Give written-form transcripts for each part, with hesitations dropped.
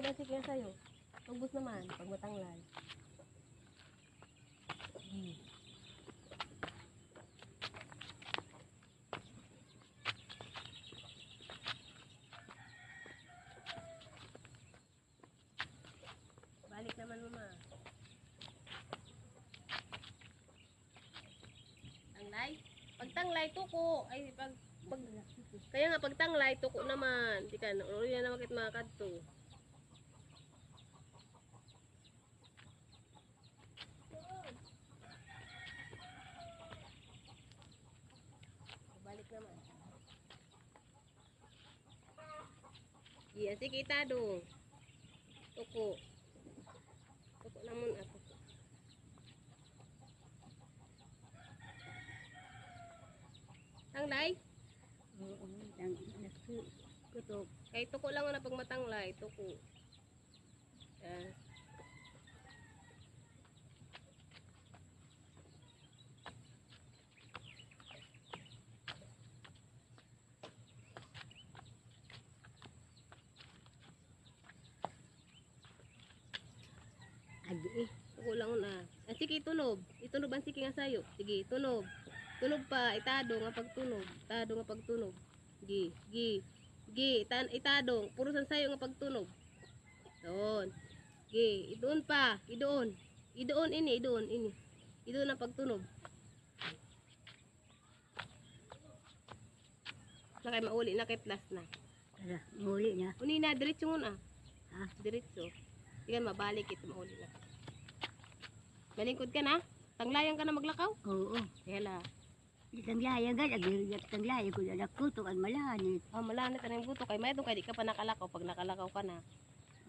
ba sige sa'yo? Tubos naman, pag matanglay. Balik naman mo ma. Tanglay? Pag tanglay, tuko. Ay, kaya nga pag tanglay, tuko naman. Di ka, ulo na naman kit makakadto. Balik naman. Iya, sige kita dong. Tuko. Tuko naman ako. Tanglay? Oo, Kutok. Kay tuko lang na pag matanglay, tuko. Yan. adi Tuko lang na. Sige, tunog. Itunog ang sige nga sayo. Sige, tunog. Tunog pa, itado nga pagtunog. Itado nga pagtunog. Gi, gi. Gi, itadong. Puro san sayo nga pagtunog. Doon. Gi, idoon pa. Idoon. Idoon ini, idoon ini. Idoon ang pagtunog. Na kay mauli na kay plus na. tara muli na Uni na diretso ngun ah. ha Diretso. Di mabalik ito mauli na. Malingkod ka na? Tanglayan ka na maglakaw? oo Kaya la. isang laya gad agirigat ang laya ko na kutok ang malanit Malanit ka na yung buto. Kay may doon kay di ka pa nakalakaw. Pag nakalakaw ka na.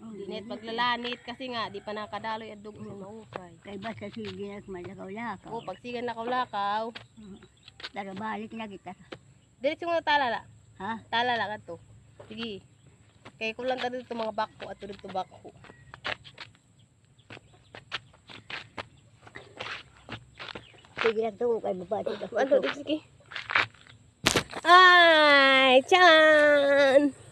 oh, Dinit paglalanit kasi nga di pa nakadaloy at dugo sa mahukay. kay basta sige na malakaw-lakaw O pag sigan lakaw-lakaw, tara balik na kita diretso nga talala. ha Talala ka to. Sige. Kay kulang ka dito mga bako at dito bako. sige na to kay babati ka Ano, sige. Ay, chan!